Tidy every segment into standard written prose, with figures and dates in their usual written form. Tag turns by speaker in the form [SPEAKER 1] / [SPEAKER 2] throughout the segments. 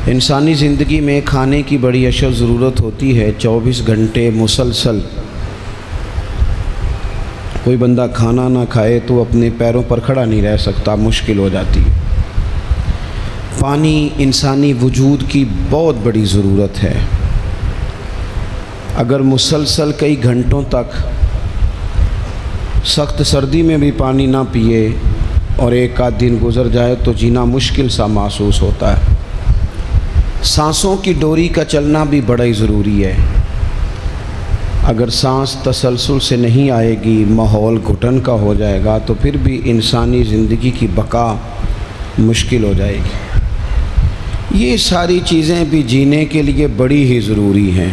[SPEAKER 1] انسانی زندگی میں کھانے کی بڑی اشد ضرورت ہوتی ہے۔ 24 گھنٹے مسلسل کوئی بندہ کھانا نہ کھائے تو اپنے پیروں پر کھڑا نہیں رہ سکتا، مشکل ہو جاتی ہے۔ پانی انسانی وجود کی بہت بڑی ضرورت ہے۔ اگر مسلسل کئی گھنٹوں تک سخت سردی میں بھی پانی نہ پیے اور ایک آدھ دن گزر جائے تو جینا مشکل سا محسوس ہوتا ہے۔ سانسوں کی ڈوری کا چلنا بھی بڑا ہی ضروری ہے۔ اگر سانس تسلسل سے نہیں آئے گی، ماحول گھٹن کا ہو جائے گا تو پھر بھی انسانی زندگی کی بقا مشکل ہو جائے گی۔ یہ ساری چیزیں بھی جینے کے لیے بڑی ہی ضروری ہیں،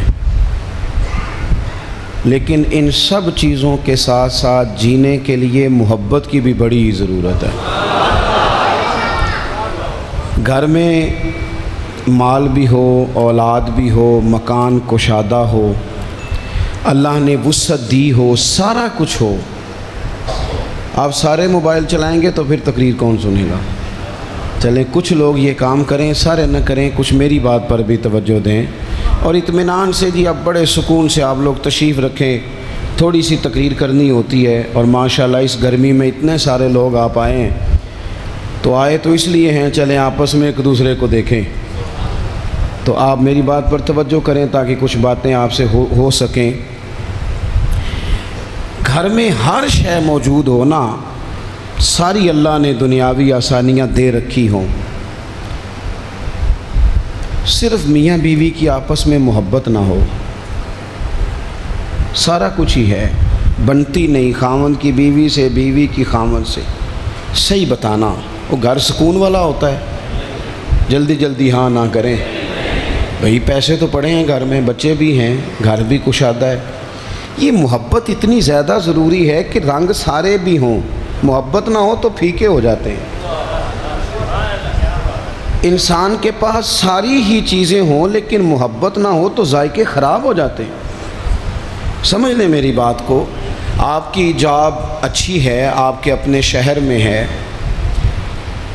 [SPEAKER 1] لیکن ان سب چیزوں کے ساتھ ساتھ جینے کے لیے محبت کی بھی بڑی ہی ضرورت ہے۔ گھر میں مال بھی ہو، اولاد بھی ہو، مکان کشادہ ہو، اللہ نے وسعت دی ہو، سارا کچھ ہو، آپ سارے موبائل چلائیں گے تو پھر تقریر کون سنے گا؟ چلیں کچھ لوگ یہ کام کریں، سارے نہ کریں، کچھ میری بات پر بھی توجہ دیں اور اطمینان سے جی اب بڑے سکون سے آپ لوگ تشریف رکھیں۔ تھوڑی سی تقریر کرنی ہوتی ہے اور ماشاءاللہ اس گرمی میں اتنے سارے لوگ آپ آئے ہیں، تو آئے تو اس لیے ہیں، چلیں آپس میں ایک دوسرے کو دیکھیں۔ تو آپ میری بات پر توجہ کریں تاکہ کچھ باتیں آپ سے ہو سکیں۔ گھر میں ہر شے موجود ہو نا، ساری اللہ نے دنیاوی آسانیاں دے رکھی ہوں، صرف میاں بیوی کی آپس میں محبت نہ ہو، سارا کچھ ہی ہے، بنتی نہیں خاوند کی بیوی سے، بیوی کی خاوند سے۔ صحیح بتانا، وہ گھر سکون والا ہوتا ہے۔ جلدی جلدی ہاں نہ کریں بھئی، پیسے تو پڑے ہیں گھر میں، بچے بھی ہیں، گھر بھی کشادہ ہے۔ یہ محبت اتنی زیادہ ضروری ہے کہ رنگ سارے بھی ہوں، محبت نہ ہو تو پھیکے ہو جاتے ہیں۔ انسان کے پاس ساری ہی چیزیں ہوں لیکن محبت نہ ہو تو ذائقے خراب ہو جاتے ہیں۔ سمجھ لیں میری بات کو، آپ کی جاب اچھی ہے، آپ کے اپنے شہر میں ہے،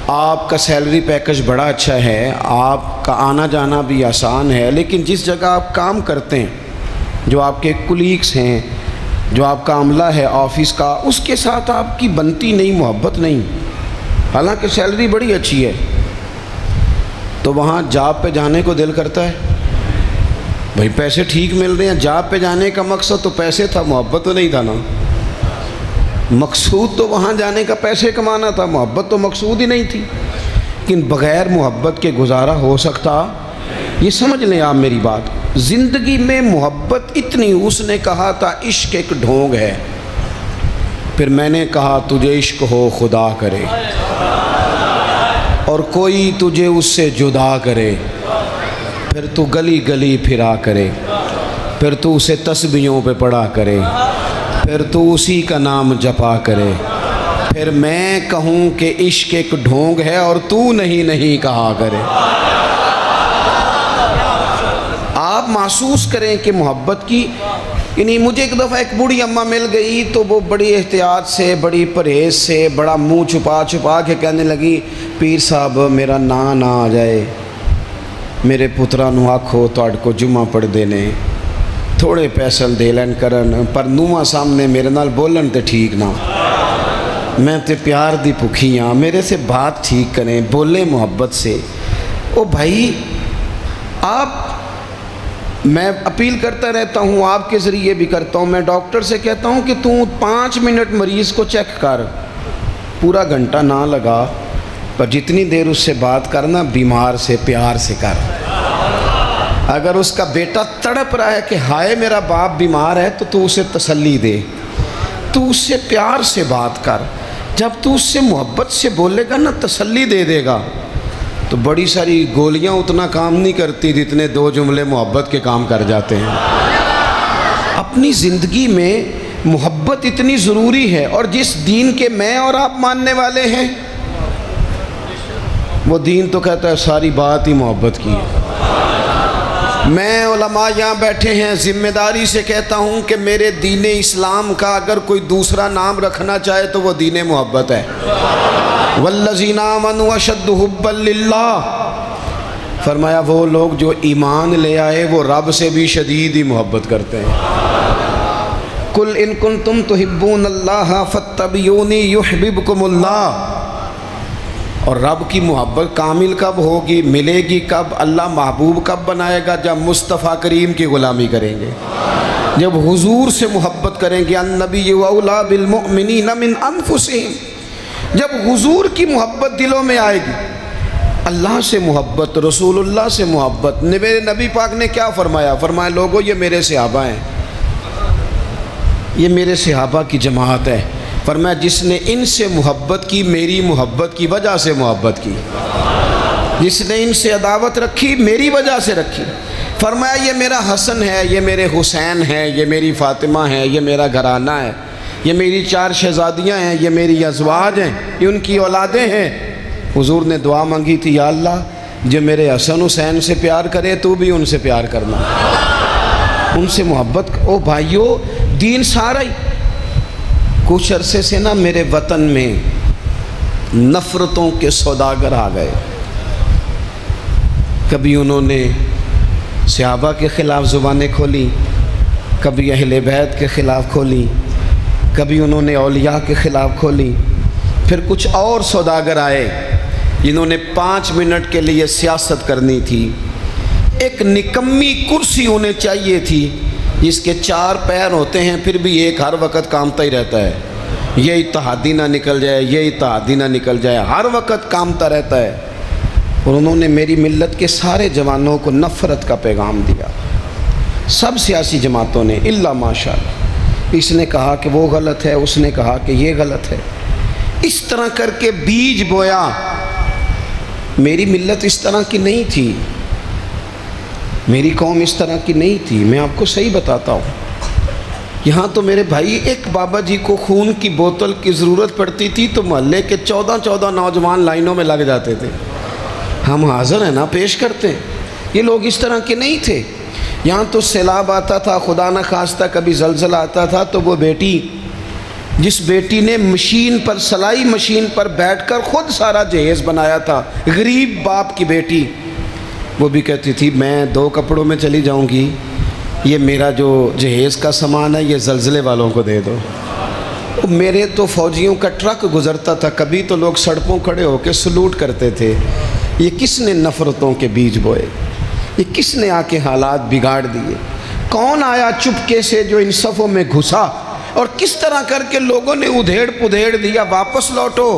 [SPEAKER 1] آپ کا سیلری پیکج بڑا اچھا ہے، آپ کا آنا جانا بھی آسان ہے، لیکن جس جگہ آپ کام کرتے ہیں، جو آپ کے کولیگس ہیں، جو آپ کا عملہ ہے آفس کا، اس کے ساتھ آپ کی بنتی نہیں، محبت نہیں، حالانکہ سیلری بڑی اچھی ہے، تو وہاں جاب پہ جانے کو دل کرتا ہے؟ بھئی پیسے ٹھیک مل رہے ہیں، جاب پہ جانے کا مقصد تو پیسے تھا، محبت تو نہیں تھا نا۔ مقصود تو وہاں جانے کا پیسے کمانا تھا، محبت تو مقصود ہی نہیں تھی۔ لیکن بغیر محبت کے گزارا ہو سکتا؟ یہ سمجھ لیں آپ میری بات۔ زندگی میں محبت اتنی، اس نے کہا تھا عشق ایک ڈھونگ ہے، پھر میں نے کہا تجھے عشق ہو خدا کرے اور کوئی تجھے اس سے جدا کرے، پھر تو گلی گلی پھرا کرے، پھر تو اسے تسبیحوں پہ پڑھا کرے، پھر تو اسی کا نام جپا کرے، پھر میں کہوں کہ عشق ایک ڈھونگ ہے اور تو نہیں کہا کرے۔ آپ محسوس کریں کہ محبت کی، یعنی مجھے ایک دفعہ ایک بوڑھی اماں مل گئی تو وہ بڑی احتیاط سے، بڑی پرہیز سے، بڑا منہ چھپا کے کہنے لگی، پیر صاحب میرا نا نہ آ جائے، میرے پترا نو آکھو تہاڈے کو جمعہ پڑھ دینے، تھوڑے پیسے دے لین کرن، پر نواں سامنے میرے نال بولن تے ٹھیک نہ، میں تے پیار دی بھکھی ہاں، میرے سے بات ٹھیک کریں، بولیں محبت سے۔ او بھائی، میں اپیل کرتا رہتا ہوں، آپ کے ذریعے بھی کرتا ہوں، میں ڈاکٹر سے کہتا ہوں کہ تو 5 منٹ مریض کو چیک کر، پورا گھنٹہ نہ لگا، پر جتنی دیر اس سے بات کرنا، بیمار سے پیار سے کر۔ اگر اس کا بیٹا تڑپ رہا ہے کہ ہائے میرا باپ بیمار ہے تو اسے تسلی دے، تو اس سے پیار سے بات کر۔ جب تو اس سے محبت سے بولے گا نا، تسلی دے گا، تو بڑی ساری گولیاں اتنا کام نہیں کرتی جتنے 2 جملے محبت کے کام کر جاتے ہیں۔ اپنی زندگی میں محبت اتنی ضروری ہے، اور جس دین کے میں اور آپ ماننے والے ہیں، وہ دین تو کہتا ہے ساری بات ہی محبت کی ہے۔ میں علماء یہاں بیٹھے ہیں، ذمہ داری سے کہتا ہوں کہ میرے دین اسلام کا اگر کوئی دوسرا نام رکھنا چاہے تو وہ دین محبت ہے۔ والذین آمنوا اشد حبا للہ فرمایا وہ لوگ جو ایمان لے آئے وہ رب سے بھی شدید ہی محبت کرتے ہیں۔ قل ان کنتم تحبون اللہ فاتبعونی یحببکم اللہ۔ اور رب کی محبت کامل کب ہوگی، ملے گی کب، اللہ محبوب کب بنائے گا؟ جب مصطفیٰ کریم کی غلامی کریں گے، جب حضور سے محبت کریں گے۔ النبی اولیٰ بالمؤمنین من انفسہم، جب حضور کی محبت دلوں میں آئے گی، اللہ سے محبت، رسول اللہ سے محبت۔ میرے نبی پاک نے کیا فرمایا؟ فرمایا لوگو یہ میرے صحابہ ہیں، یہ میرے صحابہ کی جماعت ہے۔ فرمایا جس نے ان سے محبت کی، میری محبت کی وجہ سے محبت کی، جس نے ان سے عداوت رکھی میری وجہ سے رکھی۔ فرمایا یہ میرا حسن ہے، یہ میرے حسین ہیں، یہ میری فاطمہ ہے، یہ میرا گھرانہ ہے، یہ میری 4 شہزادیاں ہیں، یہ میری ازواج ہیں، یہ ان کی اولادیں ہیں۔ حضور نے دعا مانگی تھی، یا اللہ جو میرے حسن حسین سے پیار کرے تو بھی ان سے پیار کرنا، ان سے محبت۔ او بھائیو، دین سارا ہی۔ کچھ عرصے سے نا میرے وطن میں نفرتوں کے سوداگر آ گئے۔ کبھی انہوں نے صحابہ کے خلاف زبانیں کھولی، کبھی اہل بیت کے خلاف کھولی، کبھی انہوں نے اولیاء کے خلاف کھولی۔ پھر کچھ اور سوداگر آئے جنہوں نے 5 منٹ کے لیے سیاست کرنی تھی۔ ایک نکمی کرسی انہیں چاہیے تھی جس کے 4 پیر ہوتے ہیں پھر بھی ایک ہر وقت کامتا ہی رہتا ہے، یہ اتحادی نہ نکل جائے، یہ اتحادی نہ نکل جائے، ہر وقت کامتا رہتا ہے۔ اور انہوں نے میری ملت کے سارے جوانوں کو نفرت کا پیغام دیا، سب سیاسی جماعتوں نے، الا ماشاءاللہ۔ اس نے کہا کہ وہ غلط ہے، اس نے کہا کہ یہ غلط ہے، اس طرح کر کے بیج بویا۔ میری ملت اس طرح کی نہیں تھی، میری قوم اس طرح کی نہیں تھی، میں آپ کو صحیح بتاتا ہوں۔ یہاں تو میرے بھائی ایک بابا جی کو خون کی بوتل کی ضرورت پڑتی تھی تو محلے کے 14 نوجوان لائنوں میں لگ جاتے تھے۔ ہم حاضر ہیں نا، پیش کرتے ہیں۔ یہ لوگ اس طرح کے نہیں تھے۔ یہاں تو سیلاب آتا تھا، خدا نہ خواستہ کبھی زلزلہ آتا تھا تو وہ بیٹی، جس بیٹی نے مشین پر، سلائی مشین پر بیٹھ کر خود سارا جہیز بنایا تھا، غریب باپ کی بیٹی، وہ بھی کہتی تھی میں 2 کپڑوں میں چلی جاؤں گی، یہ میرا جو جہیز کا سامان ہے یہ زلزلے والوں کو دے دو۔ میرے تو فوجیوں کا ٹرک گزرتا تھا، کبھی تو لوگ سڑکوں کھڑے ہو کے سلوٹ کرتے تھے۔ یہ کس نے نفرتوں کے بیج بوئے؟ یہ کس نے آ کے حالات بگاڑ دیے؟ کون آیا چپکے سے جو ان صفوں میں گھسا اور کس طرح کر کے لوگوں نے ادھیڑ پدھیڑ دیا، واپس لوٹو۔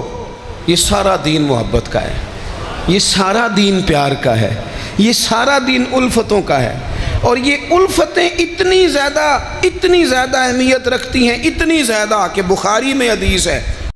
[SPEAKER 1] یہ سارا دین محبت کا ہے، یہ سارا دین پیار کا ہے، یہ سارا دین الفتوں کا ہے۔ اور یہ الفتیں اتنی زیادہ اہمیت رکھتی ہیں، اتنی زیادہ کہ بخاری میں حدیث ہے